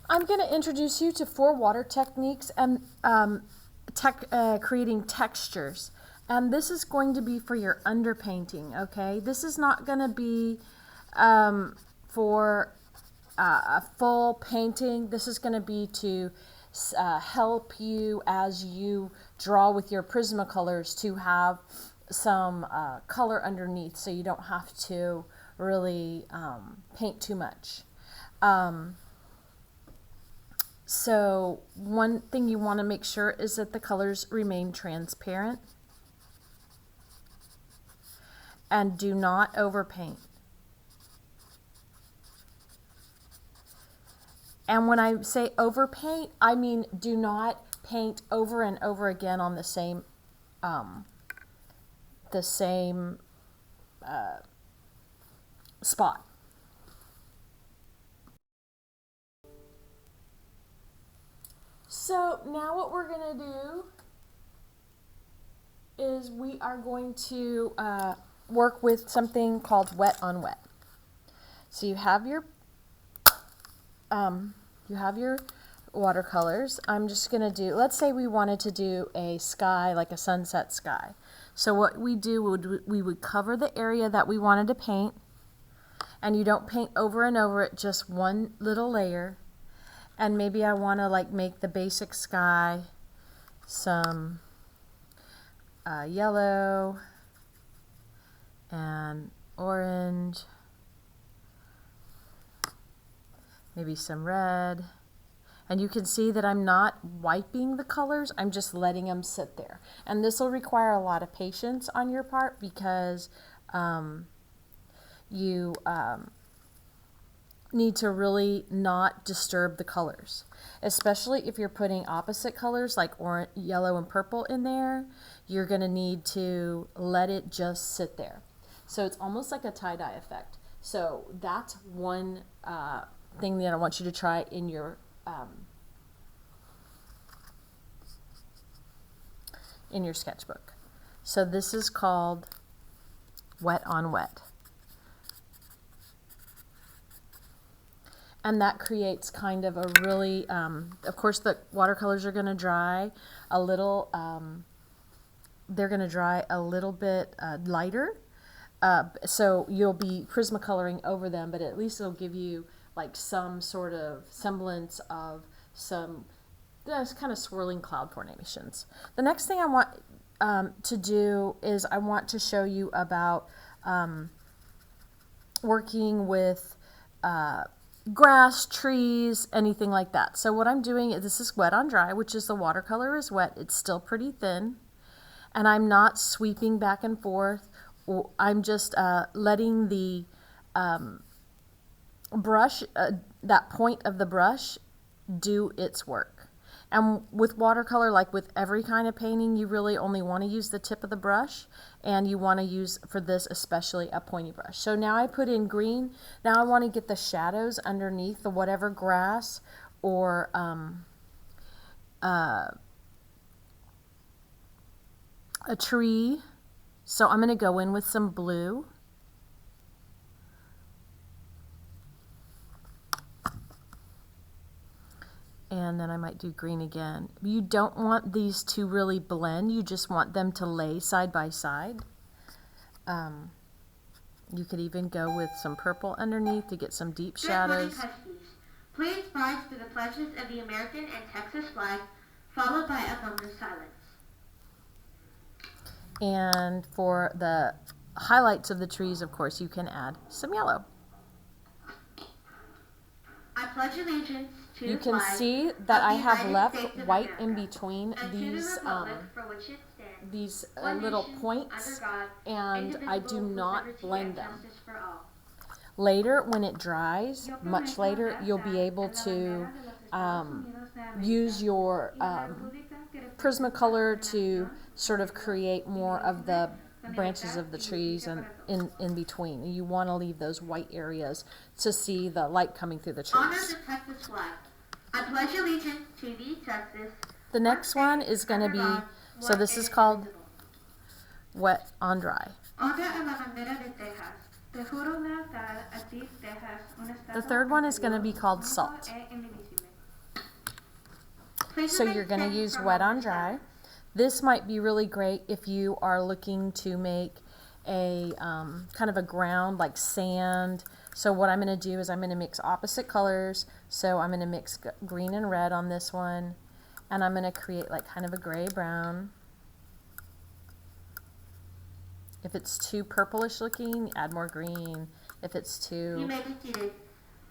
I'm going to introduce you to 4 water techniques and creating textures. And this is going to be for your underpainting, okay? This is not going to be for a full painting. This is going to be to help you as you draw with your Prismacolors to have some color underneath, so you don't have to really paint too much. So one thing you want to make sure is that the colors remain transparent and do not overpaint. And when I say overpaint, I mean do not paint over and over again on the same spot. So now what we're going to do is we are going to work with something called wet on wet. So you have your watercolors. I'm just going to do, let's say we wanted to do a sky, like a sunset sky. So what we do, we would cover the area that we wanted to paint, and you don't paint over and over it, just one little layer. And maybe I want to like make the basic sky some yellow and orange, maybe some red. And you can see that I'm not wiping the colors, I'm just letting them sit there. And this will require a lot of patience on your part, because you need to really not disturb the colors, especially if you're putting opposite colors like orange, yellow and purple in there. You're going to need to let it just sit there. So it's almost like a tie-dye effect. So that's one thing that I want you to try in your sketchbook. So this is called wet on wet. And that creates kind of a really, of course the watercolors are going to dry a little, they're going to dry a little bit lighter. So you'll be Prismacoloring over them, but at least it'll give you like some sort of semblance of some kind of swirling cloud formations. The next thing I want to do is I want to show you about working with grass, trees, anything like that. So what I'm doing is, this is wet on dry, which is the watercolor is wet. It's still pretty thin, and I'm not sweeping back and forth. I'm just letting the brush, that point of the brush, do its work. And with watercolor, like with every kind of painting, you really only want to use the tip of the brush, and you want to use, for this especially, a pointy brush. So now I put in green. Now I want to get the shadows underneath the whatever grass or a tree. So I'm going to go in with some blue. And then I might do green again. You don't want these to really blend. You just want them to lay side by side. You could even go with some purple underneath to get some deep shadows. Please rise to the pledges of the American and Texas flag, followed by a moment of silence. And for the highlights of the trees, of course, you can add some yellow. I pledge allegiance to you can see that I have left white in between these little points, and I do not blend them. Later, when it dries, much later, you'll be able to use your Prismacolor to sort of create more of the branches of the trees and in between. You want to leave those white areas to see the light coming through the trees. Honor the Texas flag. I pledge allegiance to the Texas. The next one is going to be, so this is called wet on dry. The third one is going to be called salt. Please So remain you're going to standing use for a wet moment on of dry. silence. This might be really great if you are looking to make a kind of a ground like sand. So what I'm going to do is I'm going to mix opposite colors. So I'm going to mix green and red on this one, and I'm going to create like kind of a gray brown. If it's too purplish looking, add more green. If it's You too may be seated.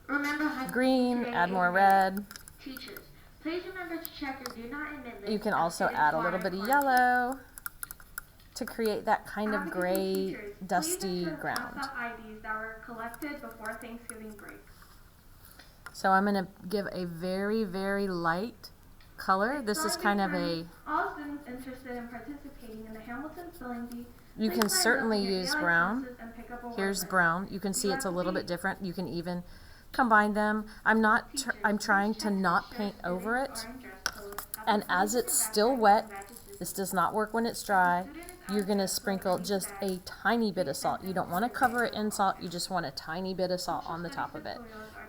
Remember, high school green, today add is more May. red. Teachers, please remember to check your do not admit list. You can of also students add a who are little in bit of quarantine. yellow to create that kind of Advocacy gray, teachers, dusty please ground. pass out IDs that were collected before Thanksgiving break. So I'm going to give a very, very light color. This is kind of a, All students interested in participating in the Hamilton Spelling Bee. you please can sign up certainly in your use ELA brown. classes and pick up a word Here's list. brown. You can see You it's a have to little be- bit different. You can even combine them. I'm not, Teachers, I'm please trying check to to not ensure paint students over it. are in dress code. And After as finishing it's their still backpacks wet, and badges this this does not work when it's dry. You're going to sprinkle just a tiny bit of salt. You don't want to cover it in salt. You just want a tiny bit of salt on the top of it.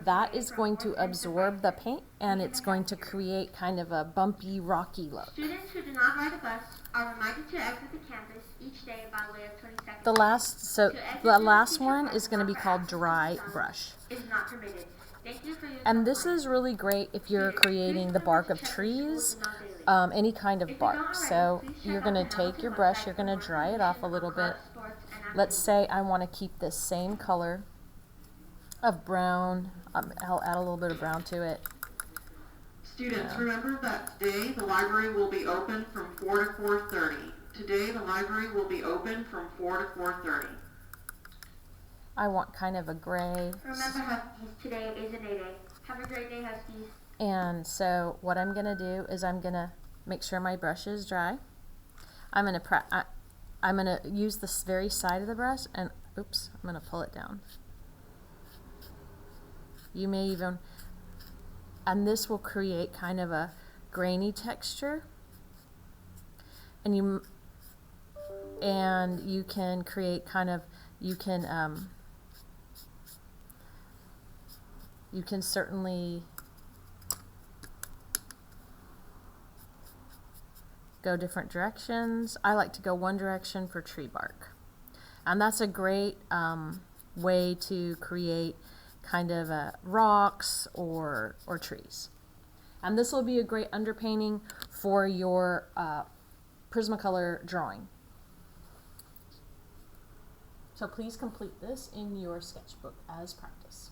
That is going to absorb the paint, and it's going to create kind of a bumpy, rocky look. Students who do not ride a bus are reminded to exit the campus each day by way of 20 seconds. The last one is going to be called dry brush. Is not permitted. Thank you for your And this compliance. is really great if you're creating the bark of trees, any kind of bark. So you're going to take your brush, you're going to dry it off a little bit. Let's say I want to keep this same color of brown. I'll add a little bit of brown to it. Students, remember that today the library will be open from 4 to 4:30. Today the library will be open from 4 to 4:30. I want kind of a gray. Remember, Huskies, today is an A-Day. Have a great day, Huskies. And so what I'm going to do is I'm going to make sure my brush is dry. I'm going to use this very side of the brush and, oops, I'm going to pull it down. You may even, and this will create kind of a grainy texture. And you can create kind of, you can certainly go different directions. I like to go one direction for tree bark. And that's a great way to create kind of rocks or trees. And this will be a great underpainting for your Prismacolor drawing. So please complete this in your sketchbook as practice.